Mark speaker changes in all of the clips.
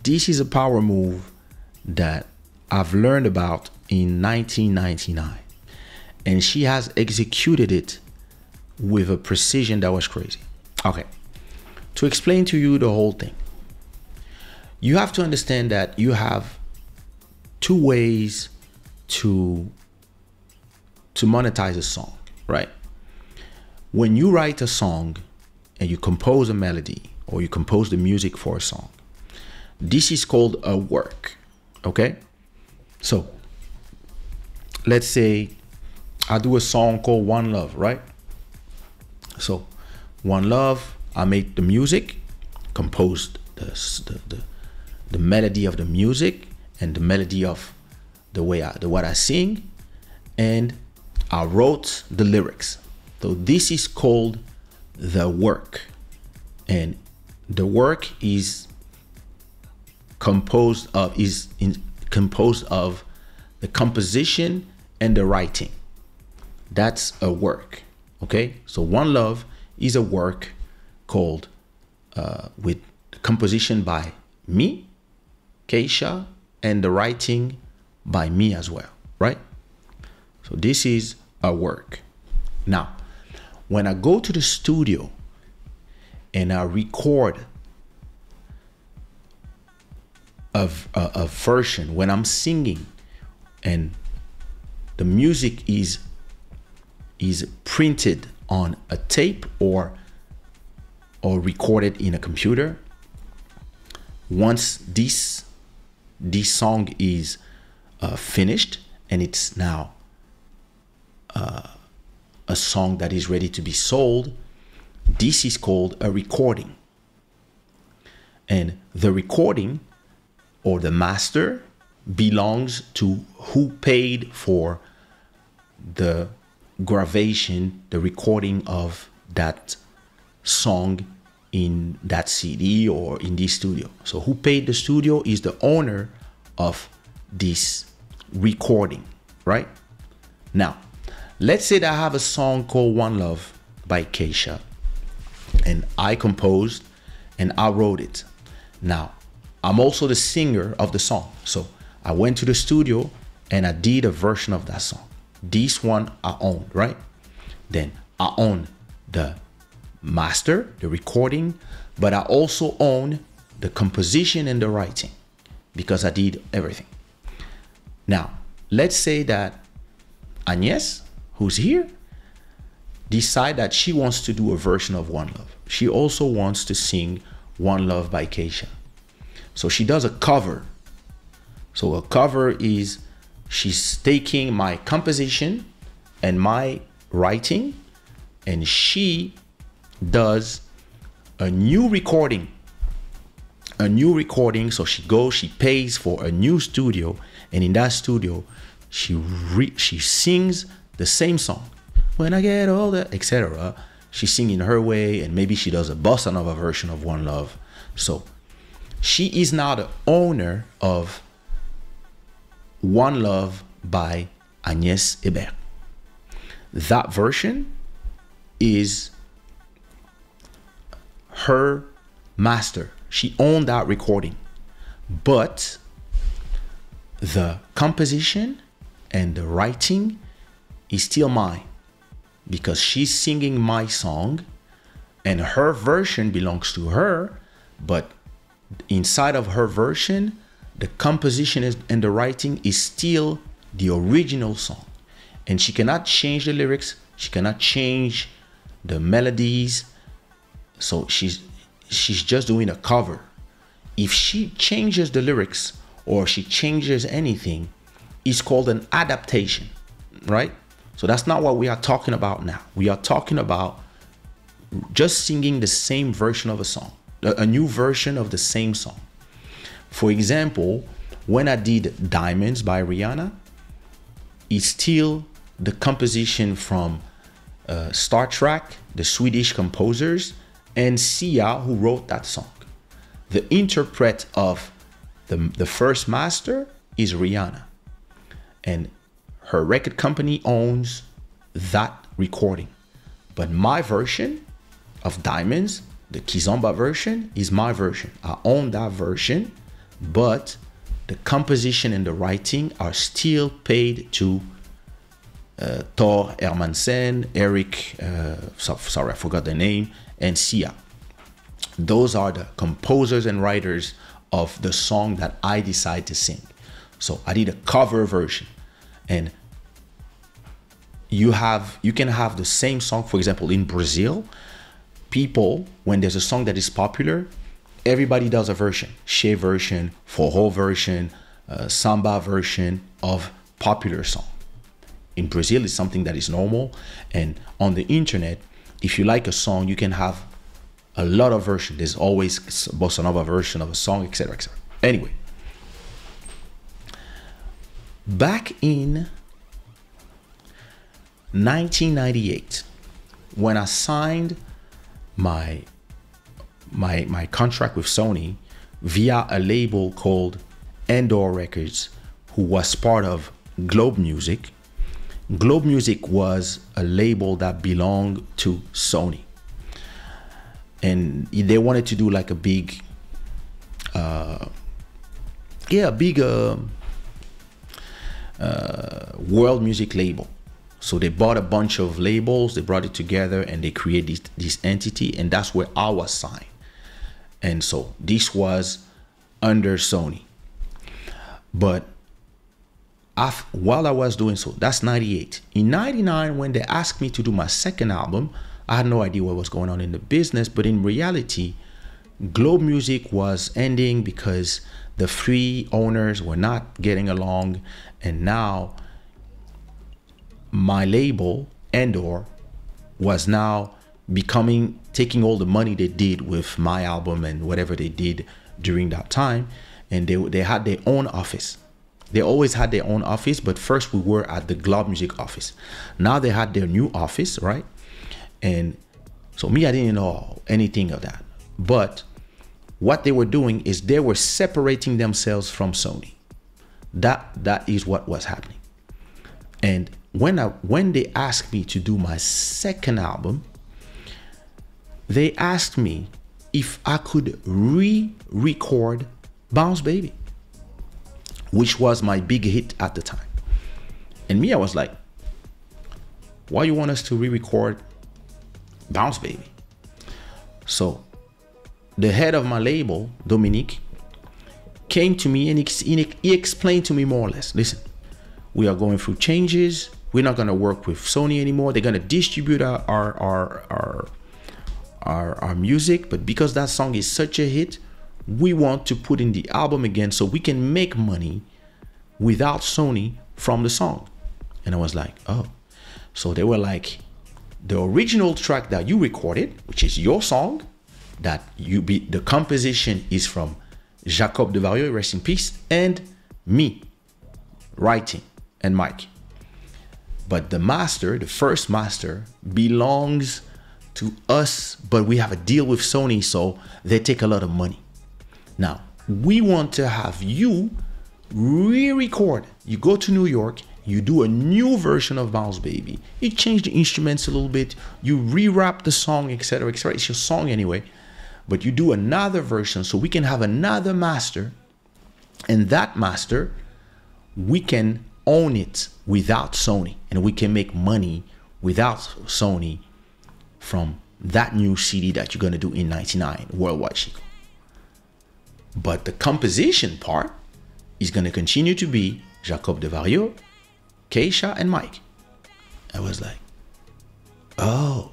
Speaker 1: this is a power move that I've learned about in 1999. And she has executed it with a precision that was crazy. Okay, to explain to you the whole thing, you have to understand that you have two ways to monetize a song, right? When you write a song and you compose a melody or you compose the music for a song, this is called a work, okay? So let's say I do a song called One Love, right? So One Love, I made the music, composed the melody of the music and the melody of what I sing, and I wrote the lyrics. So this is called the work, and the work is composed of the composition and the writing. That's a work. Okay, so One Love is a work called with composition by me, Kaysha, and the writing by me as well, right? So this is a work. Now, when I go to the studio and I record a version, when I'm singing and the music is printed on a tape or recorded in a computer, once this song is finished and it's now a song that is ready to be sold, this is called a recording. And the recording or the master belongs to who paid for the gravation, the recording of that song in that CD or in this studio. So who paid the studio is the owner of this recording, right? Now, let's say that I have a song called One Love by Kaysha, and I composed and I wrote it. Now, I'm also the singer of the song. So I went to the studio and I did a version of that song. This one I own, right? Then I own the master, the recording, but I also own the composition and the writing because I did everything. Now, let's say that Agnes, who's here, decide that she wants to do a version of One Love. She also wants to sing One Love by Kaysha. So she does a cover. So a cover is she's taking my composition and my writing, and she does a new recording. So she pays for a new studio, and in that studio she sings the same song. When I get older, etc. She's singing her way, and maybe she does a bossa nova version of One Love. So she is now the owner of One Love by Agnès Hébert. That version is her master. She owned that recording, but the composition and the writing is still mine because she's singing my song and her version belongs to her, but inside of her version, the composition and the writing is still the original song. And she cannot change the lyrics. She cannot change the melodies. So she's just doing a cover. If she changes the lyrics or she changes anything, it's called an adaptation, right? So that's not what we are talking about now. We are talking about just singing the same version of a song, a new version of the same song. For example, when I did Diamonds by Rihanna, it's still the composition from Star Trek, the Swedish composers, and Sia, who wrote that song. The interpret of the first master is Rihanna, and her record company owns that recording. But my version of Diamonds, the Kizomba version, is my version. I own that version. but the composition and the writing are still paid to Thor Hermansen, Eric, sorry, I forgot the name, and Sia. Those are the composers and writers of the song that I decide to sing. So I did a cover version, and you can have the same song. For example, in Brazil, people, when there's a song that is popular, everybody does a version, Che version, forró version, samba version of popular song. In Brazil, it's something that is normal. And on the internet, if you like a song, you can have a lot of versions. There's always bossa nova version of a song, etc., etc. Anyway, back in 1998, when I signed my contract with Sony via a label called Endor Records, who was part of Globe Music. Globe Music was a label that belonged to Sony, and they wanted to do like a big world music label. So they bought a bunch of labels, they brought it together, and they created this entity, and that's where I was signed. And so this was under Sony. But while I was doing so, that's 98. In 99, when they asked me to do my second album, I had no idea what was going on in the business, but in reality, Globe Music was ending because the three owners were not getting along, and now my label, Endor, was now taking all the money they did with my album and whatever they did during that time, and they had their own office. They always had their own office, but first we were at the Globe Music office. Now they had their new office, right? And so me, I didn't know anything of that. But what they were doing is they were separating themselves from Sony. That is what was happening. And when they asked me to do my second album, they asked me if I could re-record Bounce Baby, which was my big hit at the time. And me, I was like, why you want us to re-record Bounce Baby? So the head of my label, Dominique, came to me and he explained to me more or less, listen, we are going through changes. We're not going to work with Sony anymore. They're going to distribute our music, but because that song is such a hit, we want to put in the album again so we can make money without Sony from the song. And I was like, oh. So they were like, the original track that you recorded, which is your song, the composition is from Jacob de Varieux, rest in peace, and me writing, and Mike. But the master, the first master, belongs to us, but we have a deal with Sony, so they take a lot of money. Now, we want to have you re-record. You go to New York, you do a new version of Bounce Baby. You change the instruments a little bit, you re-rap the song, etc., etc. It's your song anyway, but you do another version so we can have another master, and that master, we can own it without Sony, and we can make money without Sony from that new CD that you're going to do in 99, Worldwide Chico. But the composition part is going to continue to be Jacob de Varieux, Kaysha, and Mike. I was like, oh.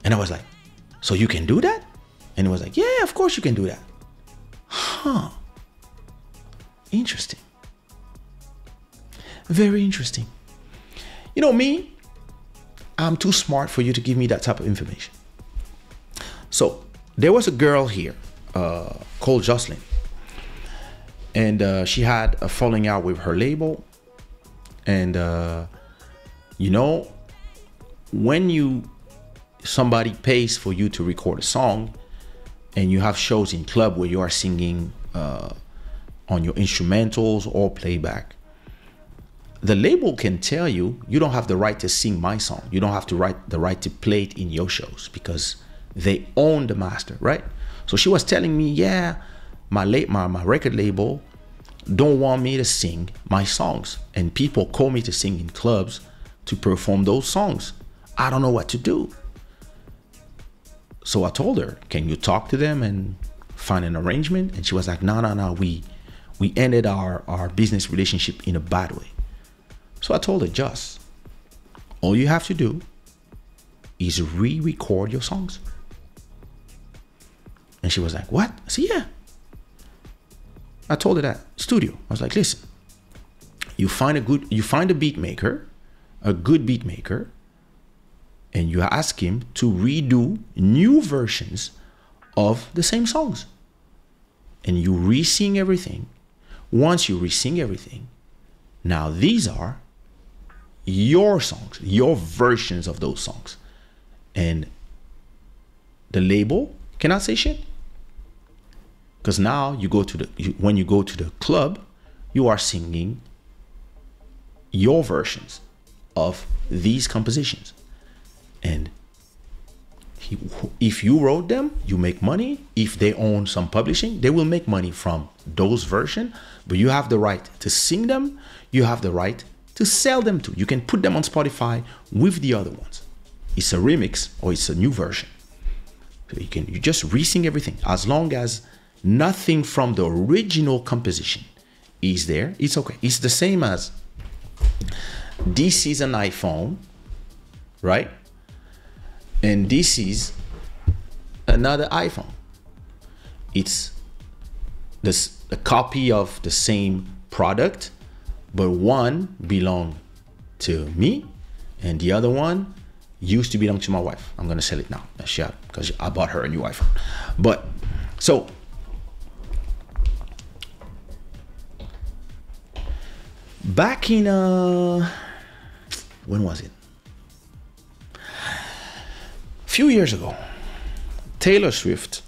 Speaker 1: And I was like, so you can do that? And he was like, yeah, of course you can do that. Huh. Interesting. Very interesting. You know me, I'm too smart for you to give me that type of information. So there was a girl here called Jocelyn, and she had a falling out with her label. And you know, when somebody pays for you to record a song, and you have shows in club where you are singing on your instrumentals or playback, the label can tell you, you don't have the right to sing my song. You don't have the right to play it in your shows because they own the master, right? So she was telling me, yeah, my record label don't want me to sing my songs, and people call me to sing in clubs to perform those songs. I don't know what to do. So I told her, can you talk to them and find an arrangement? And she was like, no, we ended our business relationship in a bad way. So I told her, just all you have to do is re-record your songs. And she was like, what? I said, yeah. I told her that studio. I was like, listen, you find a beat maker, a good beat maker, and you ask him to redo new versions of the same songs. And you re-sing everything. Once you re-sing everything, now these are your songs, your versions of those songs. And the label cannot say shit. Because now when you go to the club, you are singing your versions of these compositions. And if you wrote them, you make money. If they own some publishing, they will make money from those versions. But you have the right to sing them. You have the right to sell them too. You can put them on Spotify with the other ones. It's a remix or it's a new version. So you just re-sing everything. As long as nothing from the original composition is there, it's okay. It's the same as this is an iPhone, right? And this is another iPhone. It's a copy of the same product, but one belonged to me and the other one used to belong to my wife. I'm gonna sell it now, because I bought her a new iPhone. But so back in when was it? A few years ago, Taylor Swift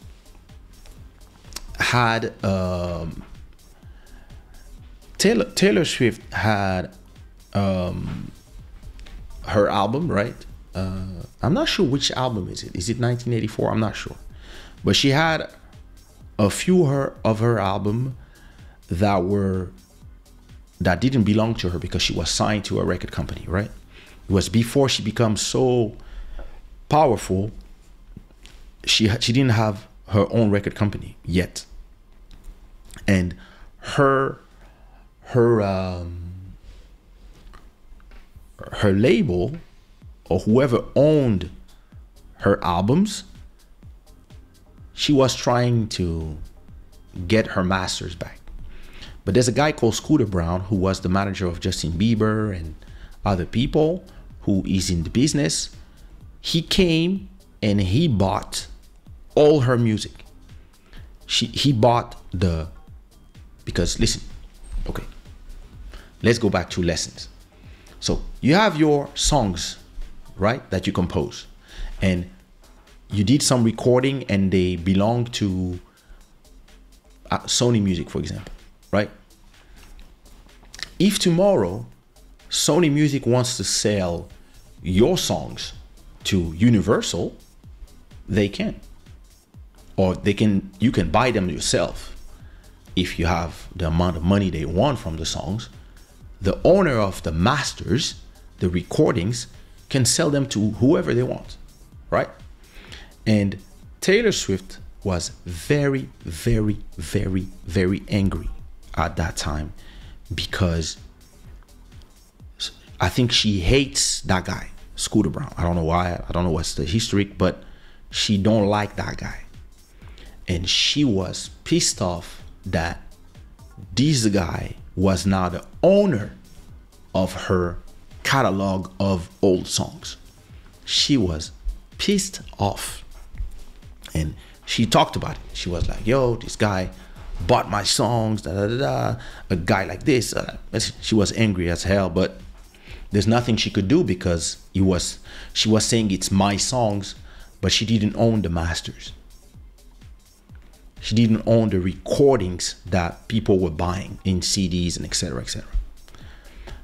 Speaker 1: had Taylor Swift had her album, right? I'm not sure which album is it. Is it 1984? I'm not sure. But she had a few of her album that didn't belong to her because she was signed to a record company, right? It was before she became so powerful. She didn't have her own record company yet, and her label, or whoever owned her albums, she was trying to get her masters back. But there's a guy called Scooter Braun who was the manager of Justin Bieber and other people who is in the business. He came and he bought all her music. He bought because listen, okay, let's go back to lessons. So you have your songs, right, that you compose, and you did some recording and they belong to Sony Music, for example, right? If tomorrow Sony Music wants to sell your songs to Universal, they can. Or you can buy them yourself if you have the amount of money they want from the songs. The owner of the masters, the recordings, can sell them to whoever they want, right? And Taylor Swift was very, very, very, very angry at that time because I think she hates that guy, Scooter Braun. I don't know why. I don't know what's the history, but she don't like that guy. And she was pissed off that this guy was now the owner of her catalog of old songs. She was pissed off. And she talked about it. She was like, yo, this guy bought my songs, a guy like this. She was angry as hell, but there's nothing she could do because she was saying it's my songs, but she didn't own the masters. She didn't own the recordings that people were buying in CDs and etc., etc.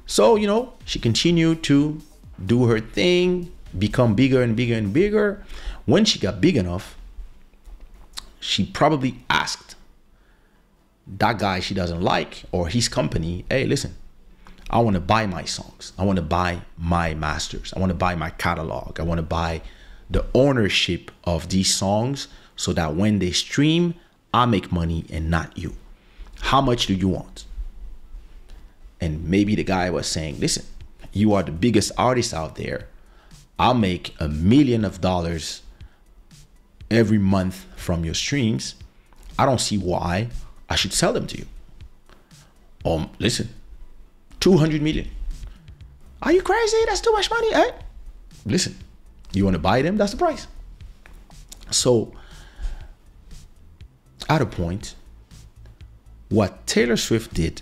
Speaker 1: So, she continued to do her thing, become bigger and bigger and bigger. When she got big enough, she probably asked that guy she doesn't like, or his company, hey, listen, I want to buy my songs. I want to buy my masters. I want to buy my catalog. I want to buy the ownership of these songs so that when they stream, I make money and not you. How much do you want? And maybe the guy was saying, listen, you are the biggest artist out there. I'll make $1 million every month from your streams. I don't see why I should sell them to you. Listen, 200 million. Are you crazy? That's too much money. Eh? Listen, you want to buy them? That's the price. So at a point, what Taylor Swift did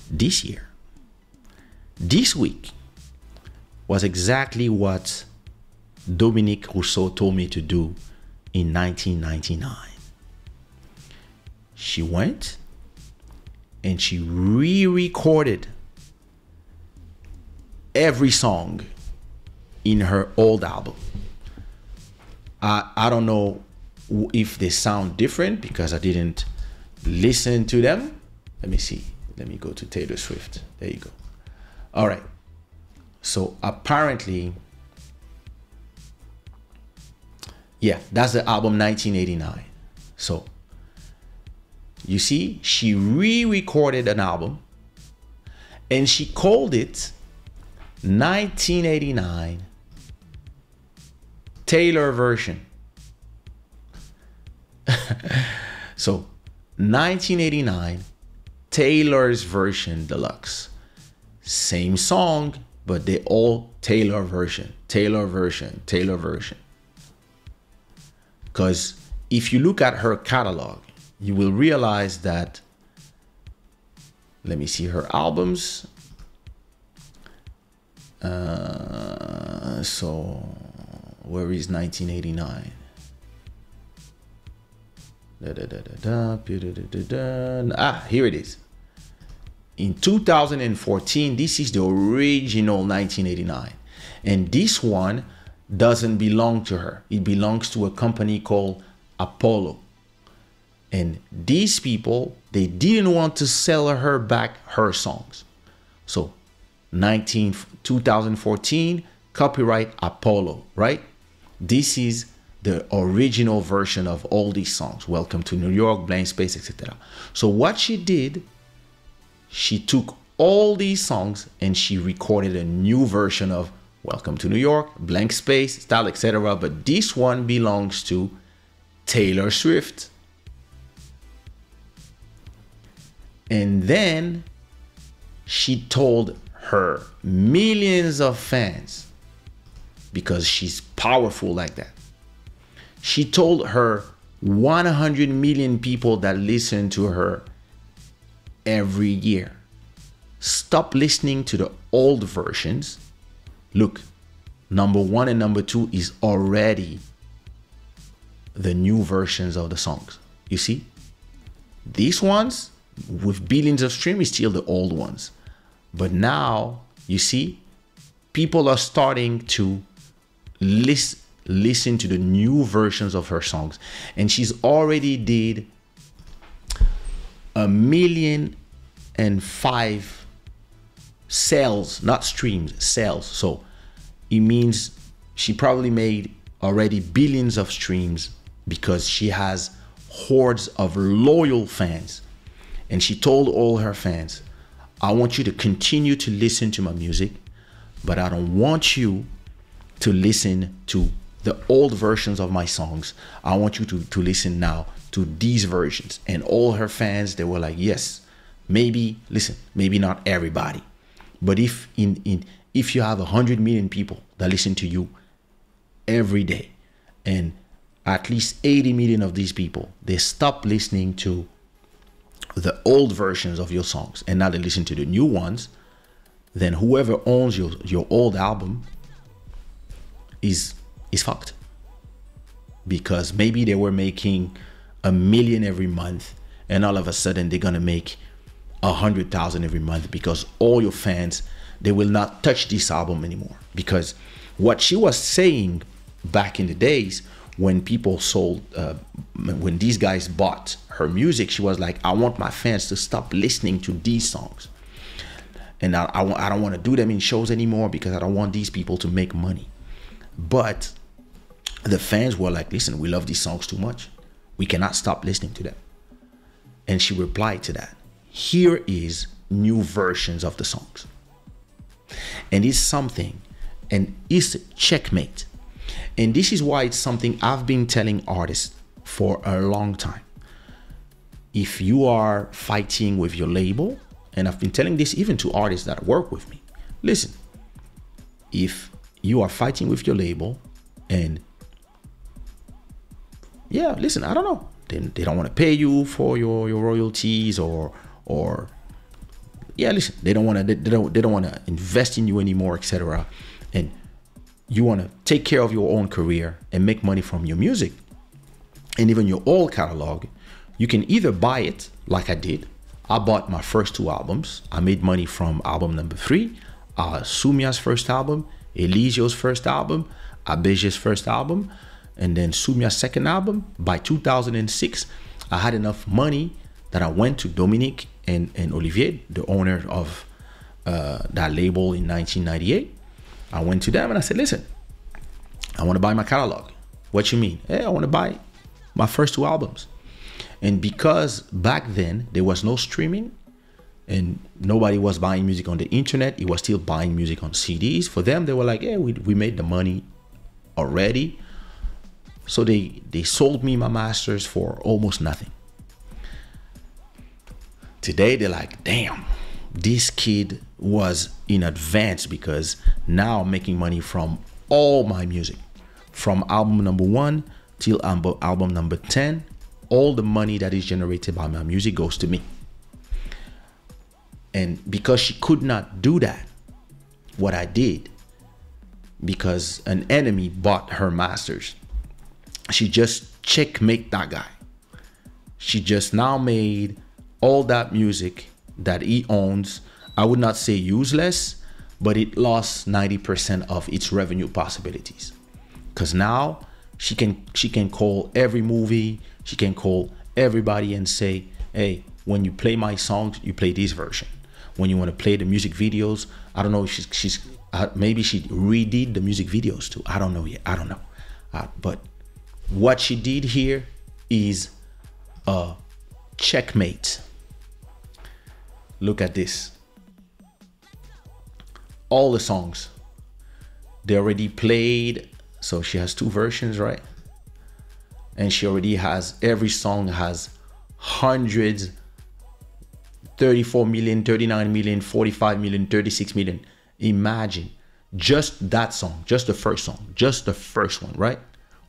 Speaker 1: this year, this week, was exactly what Dominique Rousseau told me to do in 1999. She went and she re-recorded every song in her old album. I don't know if they sound different because I didn't listen to them. Let me see. Let me go to Taylor Swift. There you go. All right. So apparently, yeah, that's the album 1989. So you see, she re-recorded an album and she called it 1989 Taylor version. So 1989 Taylor's version deluxe. Same song, but they all Taylor version, Taylor version, Taylor version. Because if you look at her catalog, you will realize that, let me see her albums. So where is 1989? Here it is. In 2014, this is the original 1989. And this one doesn't belong to her. It belongs to a company called Apollo. And these people, they didn't want to sell her back her songs. So 2014, copyright Apollo, right? This is the original version of all these songs. Welcome to New York, Blank Space, etc. So what she did, she took all these songs and she recorded a new version of Welcome to New York, Blank Space, Style, etc. But this one belongs to Taylor Swift. And then she told her millions of fans, because she's powerful like that, she told her 100 million people that listen to her every year, stop listening to the old versions. Look, number 1 and number 2 is already the new versions of the songs. You see, these ones with billions of streams is still the old ones. But now, you see, people are starting to listen to the new versions of her songs. And she's already did 1,000,005 sales, not streams, sales. So it means she probably made already billions of streams because she has hordes of loyal fans. And she told all her fans, I want you to continue to listen to my music, but I don't want you to listen to the old versions of my songs. I want you to listen now to these versions. And all her fans, they were like, yes, maybe, listen, maybe not everybody, but if you have 100 million people that listen to you every day, and at least 80 million of these people, they stop listening to the old versions of your songs and now they listen to the new ones, then whoever owns your old album is fucked. Because maybe they were making 1 million every month and all of a sudden they're gonna make 100,000 every month because all your fans, they will not touch this album anymore. Because what she was saying back in the days when people sold, when these guys bought her music, she was like, I want my fans to stop listening to these songs. And I don't want to do them in shows anymore because I don't want these people to make money. But the fans were like, listen, we love these songs too much. We cannot stop listening to them. And she replied to that. Here is new versions of the songs. And it's something, and it's checkmate. And this is why it's something I've been telling artists for a long time. If you are fighting with your label, and I've been telling this even to artists that work with me, listen, if you are fighting with your label and yeah, listen, I don't know, they don't want to pay you for your royalties or yeah, listen, they don't want to invest in you anymore, etc. And you want to take care of your own career and make money from your music and even your old catalog, you can either buy it like I did. I bought my first 2 albums. I made money from album number 3, Sumia's first album, Elisio's first album, Abeje's first album, and then Sumia's second album. By 2006, I had enough money that I went to Dominique and Olivier, the owner of that label in 1998. I went to them and I said, listen, I want to buy my catalog. What you mean? Hey, I want to buy my first 2 albums. And because back then there was no streaming and nobody was buying music on the internet, it was still buying music on CDs. For them, they were like, hey, we made the money already. So they sold me my masters for almost nothing. Today, they're like, damn, this kid was in advance because now I'm making money from all my music. From album number 1 till album number 10, all the money that is generated by my music goes to me. And because she could not do that, what I did, because an enemy bought her masters, she just checkmate that guy. She just now made all that music that he owns, I would not say useless, but it lost 90% of its revenue possibilities. Because now she can call every movie, she can call everybody and say, hey, when you play my songs, you play this version. When you want to play the music videos, I don't know if maybe she redid the music videos too. I don't know yet. I don't know. But what she did here is a checkmate. Look at this. All the songs, they already played. So she has 2 versions, right? And she already has, every song has hundreds, 34 million, 39 million, 45 million, 36 million. Imagine just that song, just the first song, just the first one, right?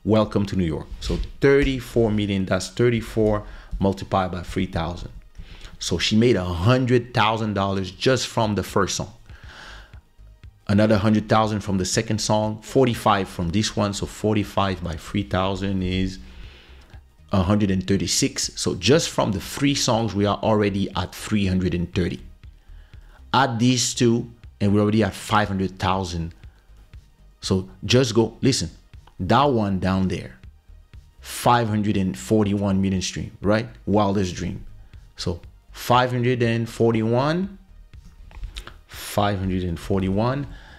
Speaker 1: Welcome to New York. So 34 million, that's 34 multiplied by 3,000. So she made $100,000 just from the first song. Another 100,000 from the second song, 45 from this one. So 45 by 3,000 is 136. So just from the 3 songs, we are already at 330. Add these 2 and we're already at 500,000. So just go, listen, that one down there, 541 million stream, right? Wildest Dream. So 541,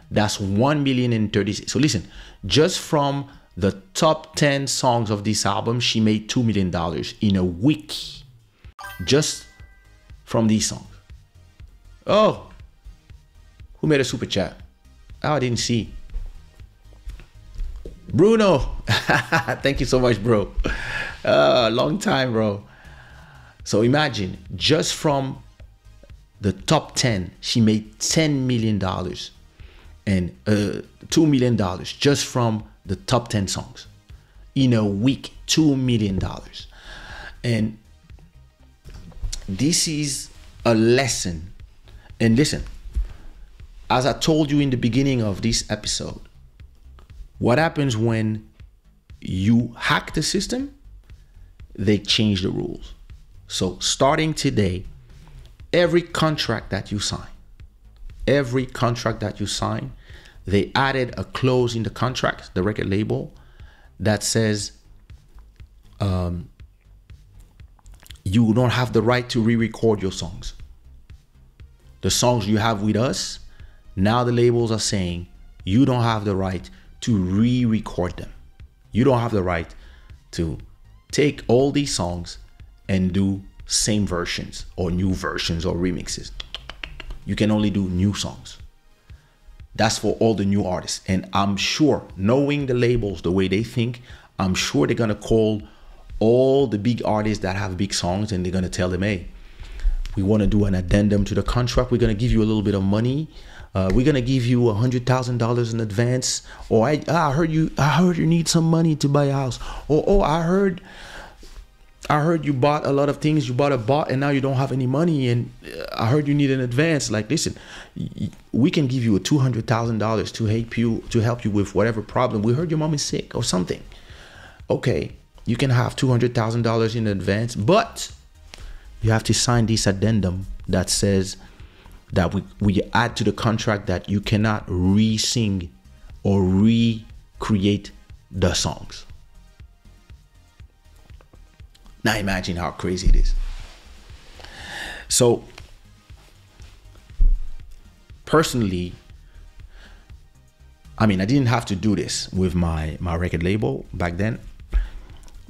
Speaker 1: that's 1,036,000. So listen, just from the top 10 songs of this album, she made $2 million in a week just from these songs. Oh, who made a super chat? Oh, I didn't see. Bruno, thank you so much, bro. Long time, bro. So imagine, just from the top 10, she made $10 million and $2 million just from the top 10 songs. In a week, $2 million. And this is a lesson. And listen, as I told you in the beginning of this episode, what happens when you hack the system? They change the rules. So starting today, every contract that you sign, they added a clause in the contract, the record label, that says you don't have the right to re-record your songs. The songs you have with us, now the labels are saying you don't have the right to re-record them. You don't have the right to take all these songs and do same versions or new versions or remixes. You can only do new songs. That's for all the new artists. And I'm sure, knowing the labels the way they think, I'm sure they're going to call all the big artists that have big songs and they're going to tell them, hey, we want to do an addendum to the contract. We're going to give you a little bit of money. We're going to give you $100,000 in advance. Or I heard you need some money to buy a house. Or I heard you bought a lot of things. You bought a bot and now you don't have any money. And I heard you need an advance. Like, listen, we can give you a $200,000 to help you with whatever problem. We heard your mom is sick or something. Okay, you can have $200,000 in advance, but you have to sign this addendum that says that we add to the contract that you cannot re-sing or recreate the songs. Now imagine how crazy it is. So personally, I mean, I didn't have to do this with my record label back then.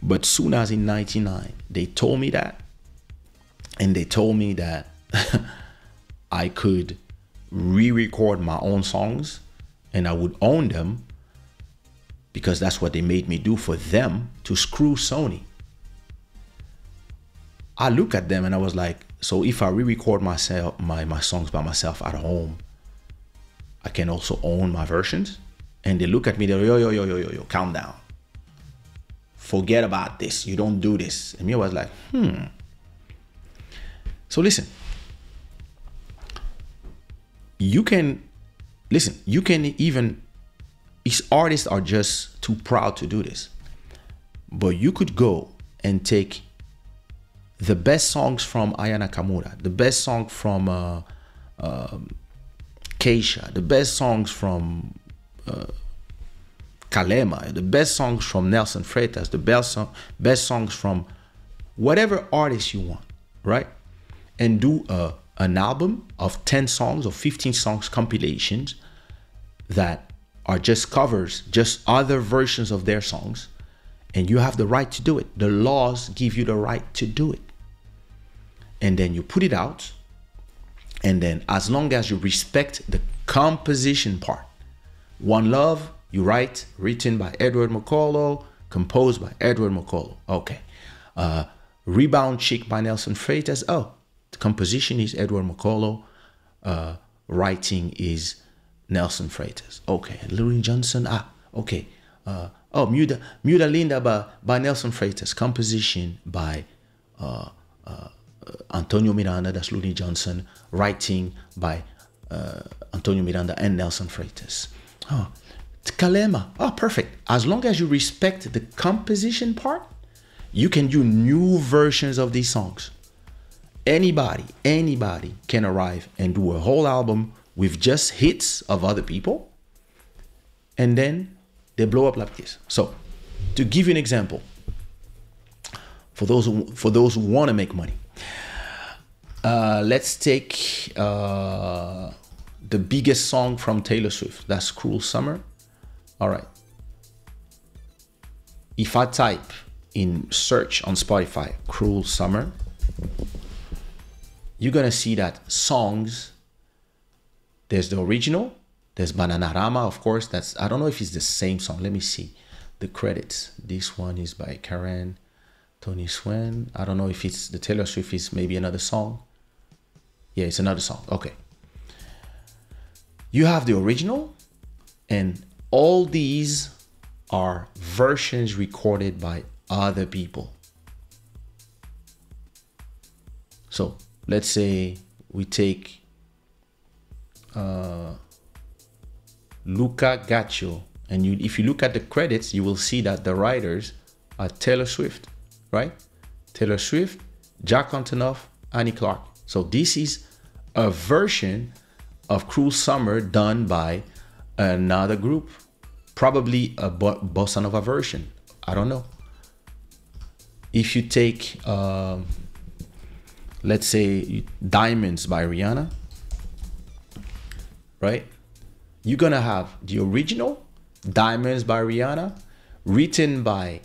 Speaker 1: But soon as in 99, they told me that, and they told me that I could re-record my own songs and I would own them, because that's what they made me do for them to screw Sony. I look at them and I was like, so if I re-record myself, my songs by myself at home, I can also own my versions? And they look at me, they're yo, calm down. Forget about this. You don't do this. And me, I was like, So listen, you can even, these artists are just too proud to do this. But you could go and take the best songs from Aya Nakamura, the best song from Kaysha, the best songs from Kalema, the best songs from Nelson Freitas, the best songs from whatever artist you want, right? And do an album of 10 songs or 15 songs compilations that are just covers, just other versions of their songs. And you have the right to do it. The laws give you the right to do it. And then you put it out. And then as long as you respect the composition part, One Love, you write, written by Edward McCullough, composed by Edward McCullough. Okay. Rebound Chick by Nelson Freitas. Oh, the composition is Edward McCullough. Writing is Nelson Freitas. Okay. Louis Johnson. Okay. Muda Linda by Nelson Freitas. Composition by Antonio Miranda. That's Louis Johnson. Writing by Antonio Miranda and Nelson Freitas. Kalema. Perfect. As long as you respect the composition part, you can do new versions of these songs. Anybody can arrive and do a whole album with just hits of other people, and then they blow up like this. So, to give you an example, for those who want to make money, let's take the biggest song from Taylor Swift. That's "Cruel Summer." All right. If I type in search on Spotify, "Cruel Summer," you're going to see that songs, there's the original, there's Bananarama, of course. I don't know if it's the same song. Let me see the credits. This one is by Karen, Tony Swen. I don't know if it's the Taylor Swift is maybe another song. Yeah, it's another song. Okay. You have the original, and all these are versions recorded by other people. So let's say we take Luca Gaccio, and if you look at the credits, you will see that the writers are Taylor Swift, right? Taylor Swift, Jack Antonoff, Annie Clark. So this is a version of "Cruel Summer" done by another group, probably a bossa nova version. I don't know. if you take, let's say, Diamonds by Rihanna, right? You're gonna have the original, Diamonds by Rihanna, written by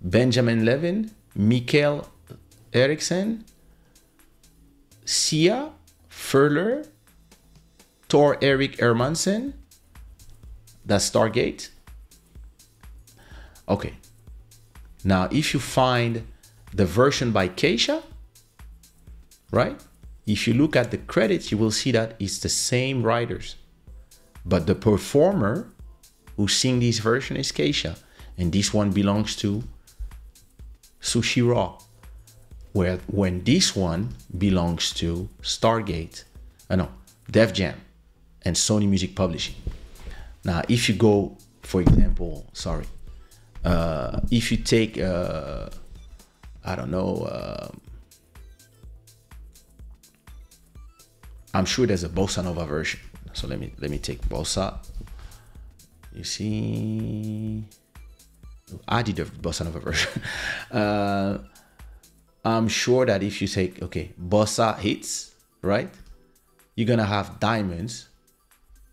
Speaker 1: Benjamin Levin, Mikael Eriksson, Sia Furler, Tor Erik Hermansen. That's Stargate. Okay. Now, if you find the version by Kaysha, right? If you look at the credits, you will see that it's the same writers. But the performer who sing this version is Kaysha. And this one belongs to Sushi Raw. When this one belongs to Stargate, Def Jam and Sony Music Publishing. Now, if you go, for example, if you take, I'm sure there's a bossa nova version. So let me take bossa. You see, I did the bossa nova version. I'm sure that if you take, bossa hits, right? You're gonna have Diamonds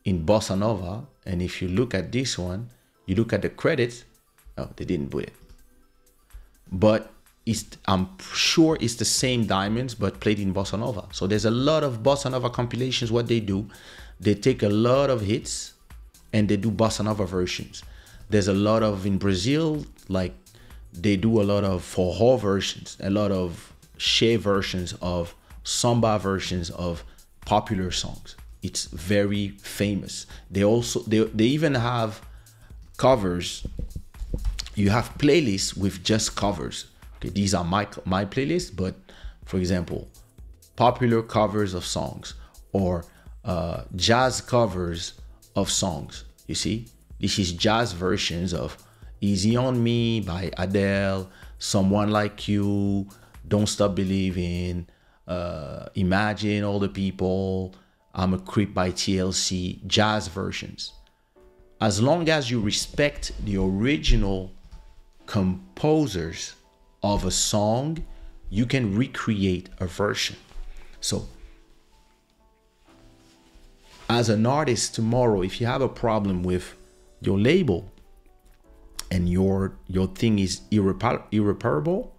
Speaker 1: in bossa nova. And if you look at this one, you look at the credits, oh, they didn't put it. But I'm sure it's the same Diamonds, but played in bossa nova. So there's a lot of bossa nova compilations. What they do, they take a lot of hits and they do bossa nova versions. There's a lot of, in Brazil, like they do a lot of forró versions, a lot of che versions of samba versions of popular songs. It's very famous. They even have covers. You have playlists with just covers. Okay, these are my playlists, but for example, popular covers of songs or jazz covers of songs. You see, this is jazz versions of Easy on Me by Adele, Someone Like You, Don't Stop Believing, Imagine All the People, I'm a Creep by TLC, jazz versions. As long as you respect the original composers of a song, you can recreate a version. So as an artist tomorrow, if you have a problem with your label and your thing is irreparable,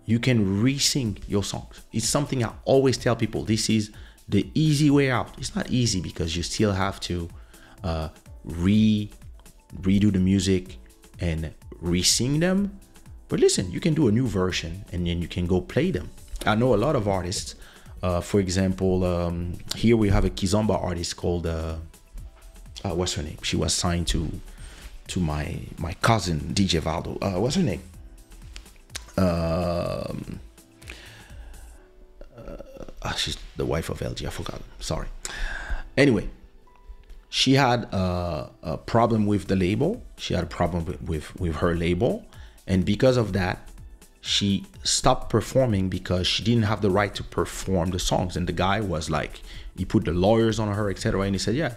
Speaker 1: you can re-sing your songs. It's something I always tell people. This is the easy way out. It's not easy because you still have to redo the music and re-sing them. But listen, you can do a new version and then you can go play them. I know a lot of artists. For example, here we have a Kizomba artist called what's her name? She was signed to my cousin DJ Valdo. What's her name? She's the wife of LG. I forgot. Sorry. Anyway, she had a problem with the label. She had a problem with her label, and because of that, she stopped performing because she didn't have the right to perform the songs. And the guy was like, he put the lawyers on her, etc. And he said, yeah,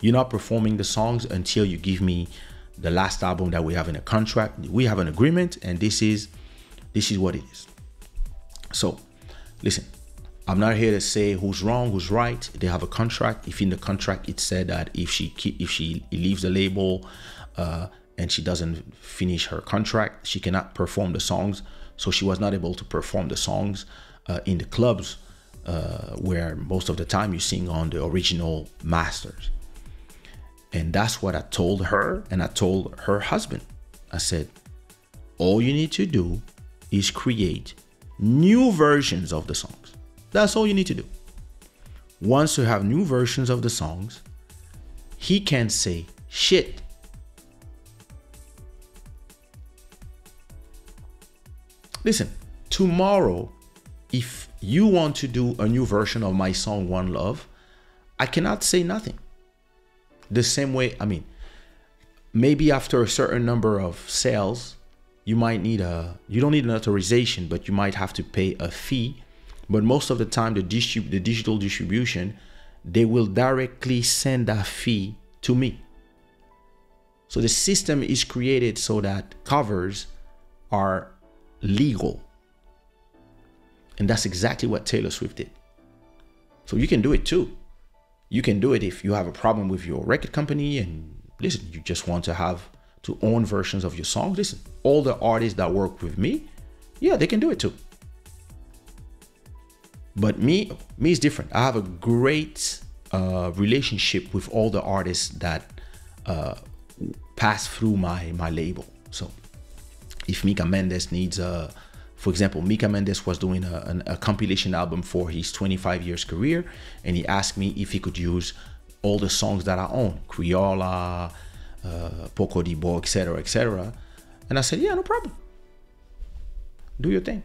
Speaker 1: you're not performing the songs until you give me the last album that we have in a contract. We have an agreement, and this is what it is. So listen, I'm not here to say who's wrong, who's right. They have a contract. If in the contract it said that if she leaves the label and she doesn't finish her contract, she cannot perform the songs. So she was not able to perform the songs in the clubs where most of the time you sing on the original masters. And that's what I told her, and I told her husband. I said, all you need to do is create new versions of the songs. That's all you need to do. Once you have new versions of the songs, he can say, shit, listen, tomorrow, if you want to do a new version of my song, One Love, I cannot say nothing. The same way, I mean, maybe after a certain number of sales, you might need you don't need an authorization, but you might have to pay a fee. But most of the time, the digital distribution, they will directly send that fee to me. So the system is created so that covers are legal. And that's exactly what Taylor Swift did. So you can do it too. You can do it if you have a problem with your record company and listen, you just want to own versions of your songs. Listen, all the artists that work with me, yeah, they can do it too. But me is different. I have a great relationship with all the artists that pass through my label. So if Mika Mendes needs for example, Mika Mendes was doing a compilation album for his 25 years career, and he asked me if he could use all the songs that I own, Criolla, Poco di Bo, etc., etc. And I said, yeah, no problem. Do your thing.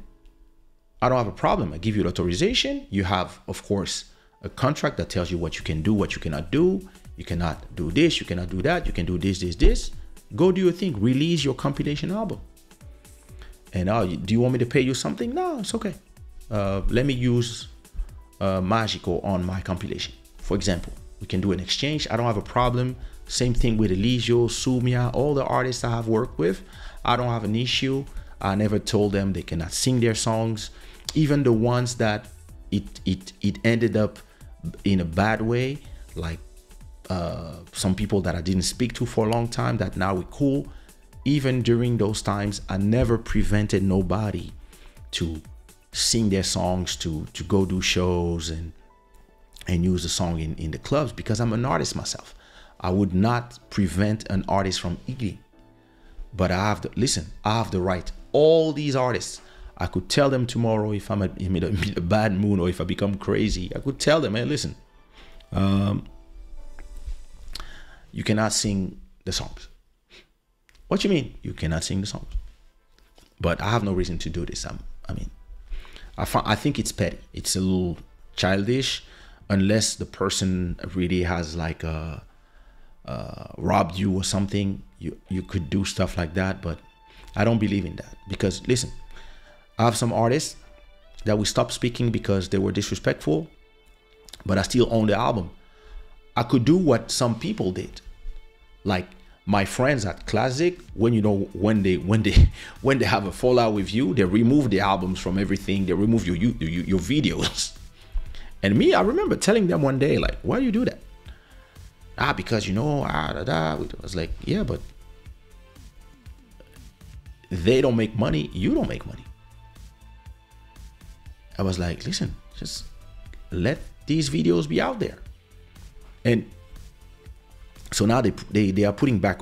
Speaker 1: I don't have a problem. I give you the authorization. You have, of course, a contract that tells you what you can do, what you cannot do. You cannot do this, you cannot do that. You can do this, this, this. Go do your thing. Release your compilation album. And do you want me to pay you something? No, it's okay. Let me use Magico on my compilation. For example, we can do an exchange. I don't have a problem. Same thing with Eligio, Sumia, all the artists I have worked with. I don't have an issue. I never told them they cannot sing their songs. Even the ones that it ended up in a bad way, like some people that I didn't speak to for a long time that now we're cool. Even during those times, I never prevented nobody to sing their songs, to go do shows and use the song in the clubs, because I'm an artist myself. I would not prevent an artist from eating, but I have the right. All these artists, I could tell them tomorrow if I'm in a bad mood or if I become crazy. I could tell them, hey, listen, you cannot sing the songs. What you mean? You cannot sing the songs? But I have no reason to do this. I think it's petty. It's a little childish, unless the person really has like robbed you or something. You could do stuff like that, but I don't believe in that. Because listen, I have some artists that we stopped speaking because they were disrespectful, but I still own the album. I could do what some people did, like my friends at Classic. When they have a fallout with you, they remove the albums from everything. They remove your videos. And me, I remember telling them one day, like, why do you do that? Because I was like, yeah, but they don't make money. You don't make money. I was like, listen, just let these videos be out there. And so now they are putting back,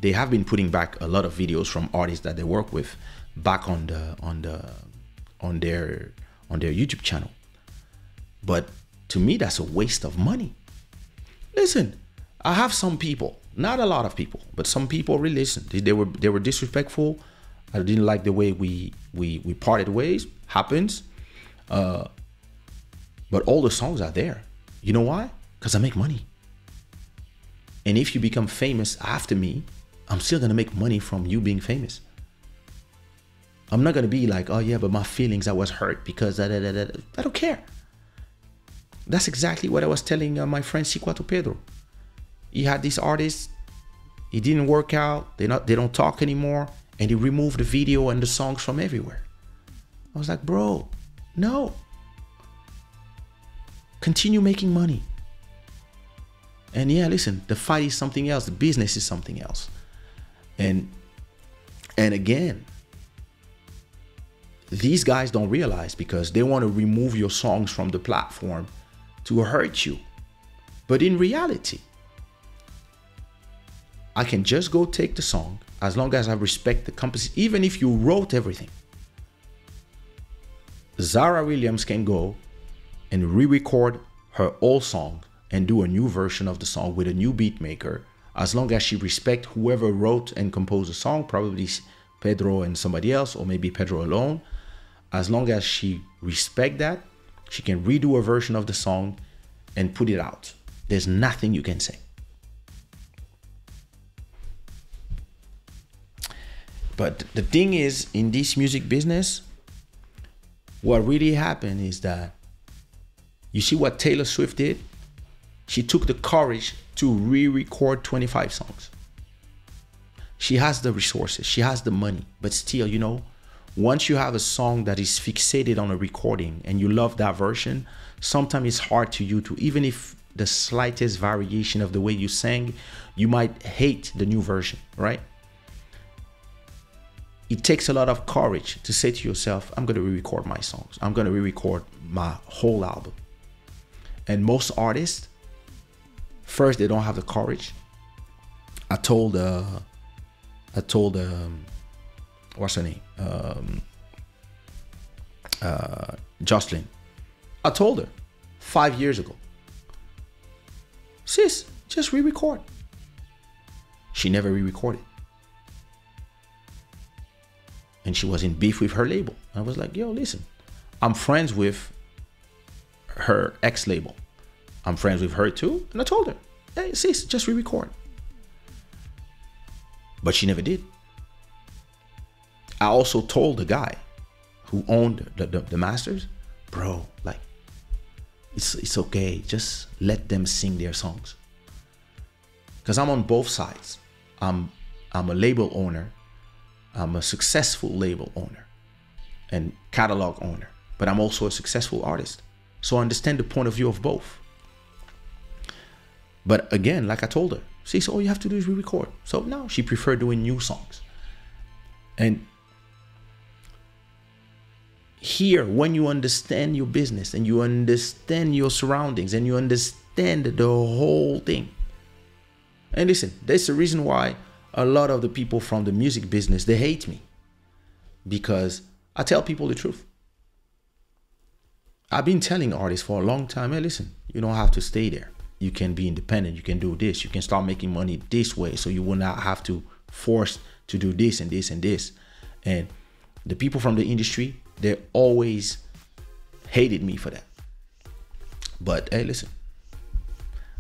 Speaker 1: they have been putting back a lot of videos from artists that they work with back on their YouTube channel. But to me, that's a waste of money. Listen, I have some people, not a lot of people, but some people really listen. They were disrespectful. I didn't like the way we parted ways. Happens. But all the songs are there. You know why? Because I make money. And if you become famous after me, I'm still gonna make money from you being famous. I'm not gonna be like, oh yeah, but my feelings, I was hurt because I don't care. That's exactly what I was telling my friend Siquato Pedro. He had this artist, it didn't work out, they don't talk anymore, and he removed the video and the songs from everywhere. I was like, bro, no. Continue making money. And yeah, listen, the fight is something else, the business is something else. And again, these guys don't realize, because they want to remove your songs from the platform to hurt you. But in reality, I can just go take the song, as long as I respect the composition. Even if you wrote everything, Zara Williams can go and re-record her old song and do a new version of the song with a new beat maker, as long as she respect whoever wrote and composed the song, probably Pedro and somebody else, or maybe Pedro alone. As long as she respect that, she can redo a version of the song and put it out. There's nothing you can say. But the thing is, in this music business, what really happened is that, you see what Taylor Swift did? She took the courage to re-record 25 songs. She has the resources, she has the money, but still, once you have a song that is fixated on a recording and you love that version, sometimes it's hard to you to, even if the slightest variation of the way you sang, you might hate the new version, right? It takes a lot of courage to say to yourself, I'm going to re-record my songs. I'm going to re-record my whole album. And most artists, first, they don't have the courage. I told what's her name? Jocelyn. I told her 5 years ago, sis, just re-record. She never re-recorded. And she was in beef with her label. I was like, yo, listen, I'm friends with her ex-label. I'm friends with her too. And I told her, hey, sis, just re-record. But she never did. I also told the guy who owned the masters, bro, like, it's okay. Just let them sing their songs. Because I'm on both sides. I'm a label owner. I'm a successful label owner and catalog owner, but I'm also a successful artist. So I understand the point of view of both. But again, like I told her, see, so all you have to do is re-record. So now she preferred doing new songs. And here, when you understand your business and you understand your surroundings and you understand the whole thing. And listen, there's a reason why a lot of the people from the music business, they hate me, because I tell people the truth. I've been telling artists for a long time, hey, listen, you don't have to stay there. You can be independent. You can do this. You can start making money this way, so you will not have to force to do this and this and this. And the people from the industry, they always hated me for that. But hey, listen,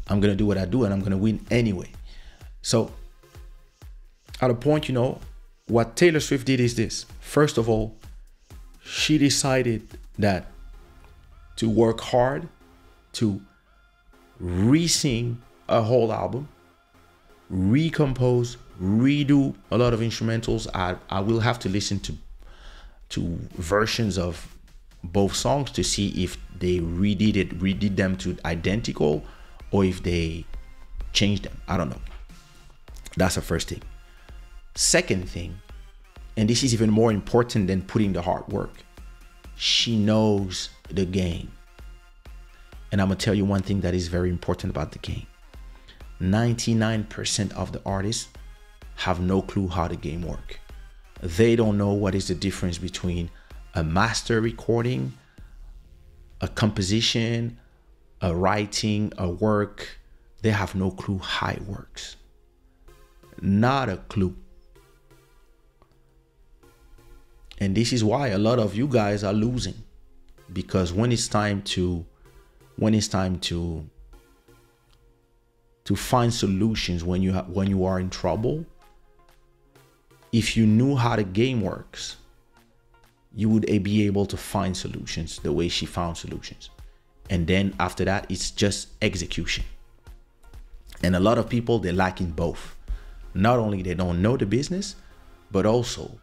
Speaker 1: I'm going to do what I do and I'm going to win anyway. So at a point, you know, what Taylor Swift did is this. First of all, she decided that to work hard to re-sing a whole album, recompose, redo a lot of instrumentals. I will have to listen to versions of both songs to see if they redid them to identical, or if they changed them. I don't know. That's the first thing. Second thing, and this is even more important than putting the hard work, she knows the game. And I'm gonna tell you one thing that is very important about the game. 99% of the artists have no clue how the game works. They don't know what is the difference between a master recording, a composition, a writing, a work. They have no clue how it works. Not a clue. And this is why a lot of you guys are losing, because when it's time to find solutions, when you are in trouble, if you knew how the game works, you would be able to find solutions the way she found solutions. And then after that, it's just execution. And a lot of people, they lack in both. Not only they don't know the business, but also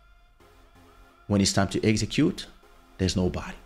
Speaker 1: when it's time to execute, there's nobody.